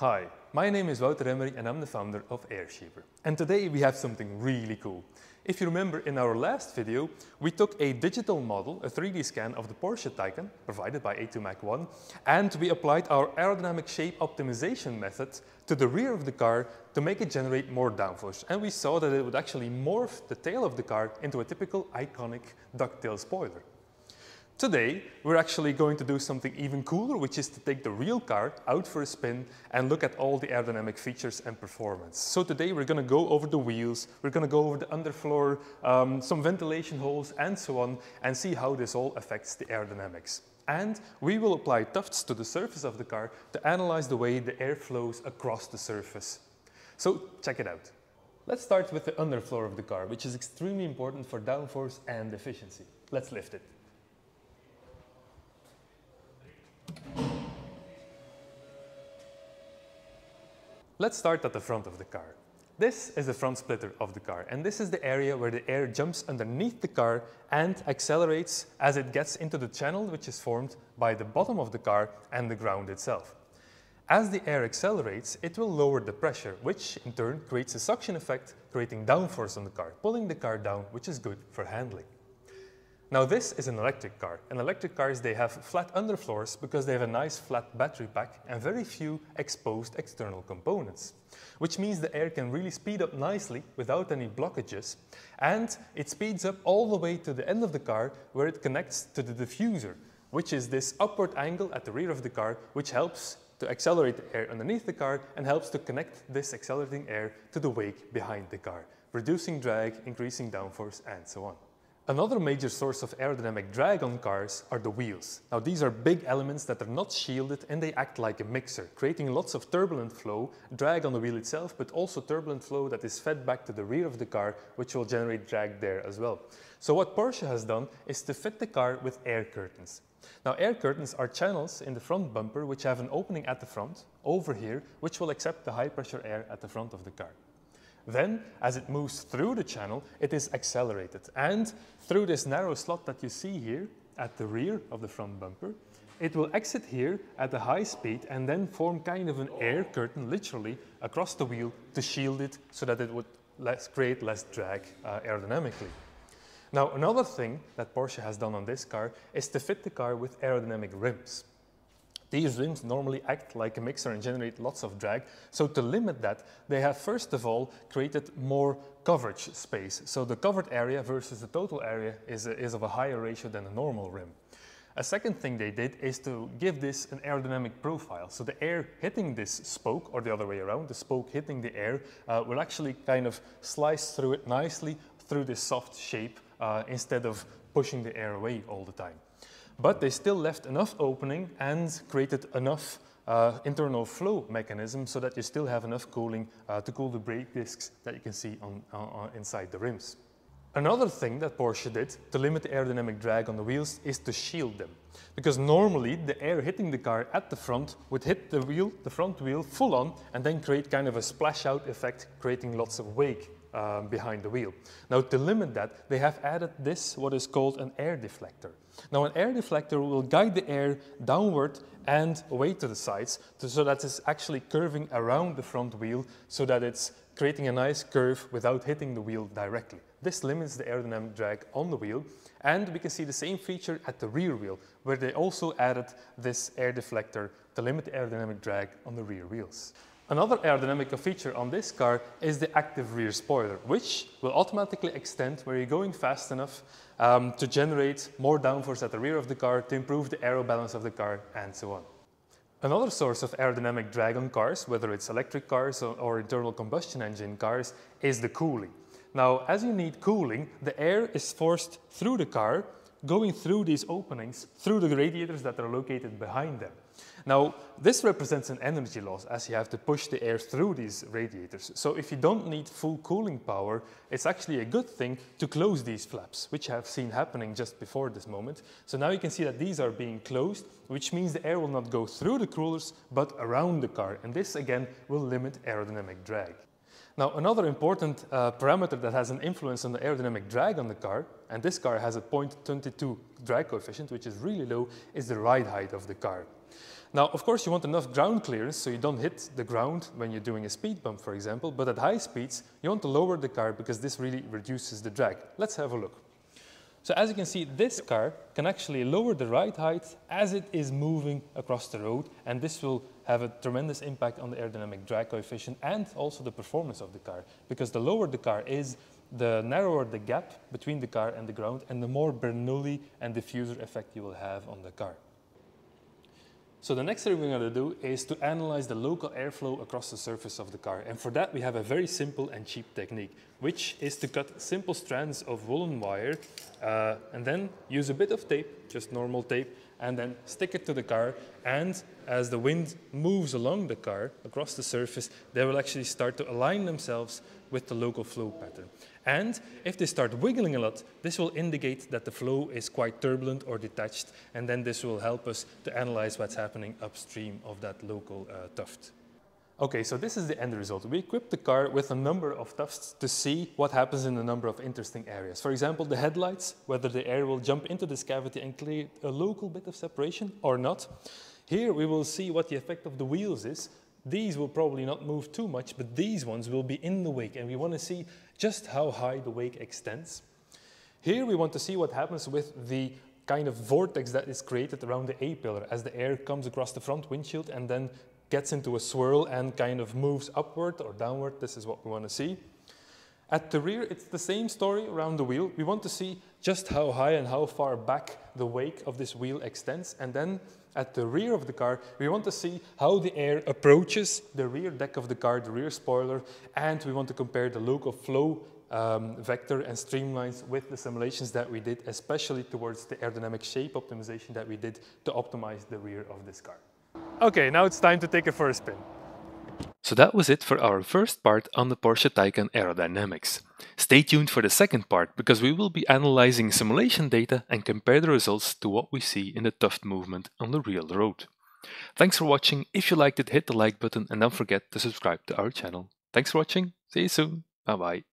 Hi, my name is Wouter Emery and I'm the founder of Airshaper. And today we have something really cool. If you remember, in our last video, we took a digital model, a 3D scan of the Porsche Taycan, provided by A2Mac1, and we applied our Aerodynamic Shape Optimization method to the rear of the car to make it generate more downforce. And we saw that it would actually morph the tail of the car into a typical iconic ducktail spoiler. Today, we're actually going to do something even cooler, which is to take the real car out for a spin and look at all the aerodynamic features and performance. So today we're going to go over the wheels, we're going to go over the underfloor, some ventilation holes and so on, and see how this all affects the aerodynamics. And we will apply tufts to the surface of the car to analyze the way the air flows across the surface. So check it out. Let's start with the underfloor of the car, which is extremely important for downforce and efficiency. Let's lift it. Let's start at the front of the car. This is the front splitter of the car, and this is the area where the air jumps underneath the car and accelerates as it gets into the channel which is formed by the bottom of the car and the ground itself. As the air accelerates, it will lower the pressure, which in turn creates a suction effect, creating downforce on the car, pulling the car down, which is good for handling. Now this is an electric car, and electric cars, they have flat underfloors because they have a nice flat battery pack and very few exposed external components, which means the air can really speed up nicely without any blockages, and it speeds up all the way to the end of the car where it connects to the diffuser, which is this upward angle at the rear of the car, which helps to accelerate the air underneath the car and helps to connect this accelerating air to the wake behind the car, reducing drag, increasing downforce, and so on. Another major source of aerodynamic drag on cars are the wheels. Now these are big elements that are not shielded and they act like a mixer, creating lots of turbulent flow, drag on the wheel itself, but also turbulent flow that is fed back to the rear of the car, which will generate drag there as well. So what Porsche has done is to fit the car with air curtains. Now air curtains are channels in the front bumper which have an opening at the front, over here, which will accept the high pressure air at the front of the car. Then, as it moves through the channel, it is accelerated. And through this narrow slot that you see here at the rear of the front bumper, it will exit here at a high speed and then form kind of an air curtain, literally, across the wheel to shield it so that it would create less drag aerodynamically. Now, another thing that Porsche has done on this car is to fit the car with aerodynamic rims. These rims normally act like a mixer and generate lots of drag, so to limit that, they have first of all created more coverage space. So the covered area versus the total area is of a higher ratio than a normal rim. A second thing they did is to give this an aerodynamic profile. So the air hitting this spoke, or the other way around, the spoke hitting the air, will actually kind of slice through it nicely through this soft shape instead of pushing the air away all the time. But they still left enough opening and created enough internal flow mechanism so that you still have enough cooling to cool the brake discs that you can see inside the rims. Another thing that Porsche did to limit the aerodynamic drag on the wheels is to shield them. Because normally the air hitting the car at the front would hit the wheel, the front wheel, full on and then create kind of a splash out effect, creating lots of wake behind the wheel. Now to limit that, they have added this, what is called an air deflector. Now an air deflector will guide the air downward and away to the sides so that it's actually curving around the front wheel so that it's creating a nice curve without hitting the wheel directly. This limits the aerodynamic drag on the wheel, and we can see the same feature at the rear wheel where they also added this air deflector to limit the aerodynamic drag on the rear wheels. Another aerodynamic feature on this car is the active rear spoiler, which will automatically extend where you're going fast enough to generate more downforce at the rear of the car, to improve the aero balance of the car, and so on. Another source of aerodynamic drag on cars, whether it's electric cars or internal combustion engine cars, is the cooling. Now, as you need cooling, the air is forced through the car, going through these openings, through the radiators that are located behind them. Now, this represents an energy loss as you have to push the air through these radiators. So if you don't need full cooling power, it's actually a good thing to close these flaps, which I have seen happening just before this moment. So now you can see that these are being closed, which means the air will not go through the coolers, but around the car. And this again will limit aerodynamic drag. Now, another important parameter that has an influence on the aerodynamic drag on the car, and this car has a 0.22 drag coefficient, which is really low, is the ride height of the car. Now, of course, you want enough ground clearance so you don't hit the ground when you're doing a speed bump, for example, but at high speeds, you want to lower the car because this really reduces the drag. Let's have a look. So as you can see, this car can actually lower the ride height as it is moving across the road, and this will have a tremendous impact on the aerodynamic drag coefficient and also the performance of the car, because the lower the car is, the narrower the gap between the car and the ground, and the more Bernoulli and diffuser effect you will have on the car. So the next thing we're going to do is to analyze the local airflow across the surface of the car. And for that we have a very simple and cheap technique, which is to cut simple strands of woolen wire and then use a bit of tape, just normal tape, and then stick it to the car. And as the wind moves along the car across the surface, they will actually start to align themselves with the local flow pattern. And if they start wiggling a lot, this will indicate that the flow is quite turbulent or detached, and then this will help us to analyze what's happening upstream of that local tuft. Okay, so this is the end result. We equipped the car with a number of tufts to see what happens in a number of interesting areas. For example, the headlights, whether the air will jump into this cavity and create a local bit of separation or not. Here we will see what the effect of the wheels is. These will probably not move too much, but these ones will be in the wake, and we want to see just how high the wake extends. Here we want to see what happens with the kind of vortex that is created around the A-pillar as the air comes across the front windshield and then gets into a swirl and kind of moves upward or downward. This is what we want to see. At the rear, it's the same story around the wheel. We want to see just how high and how far back the wake of this wheel extends. And then at the rear of the car, we want to see how the air approaches the rear deck of the car, the rear spoiler, and we want to compare the local flow vector and streamlines with the simulations that we did, especially towards the aerodynamic shape optimization that we did to optimize the rear of this car. Okay, now it's time to take it for a spin. So that was it for our first part on the Porsche Taycan Aerodynamics. Stay tuned for the second part, because we will be analyzing simulation data and compare the results to what we see in the tuft movement on the real road. Thanks for watching. If you liked it, hit the like button and don't forget to subscribe to our channel. Thanks for watching. See you soon. Bye bye.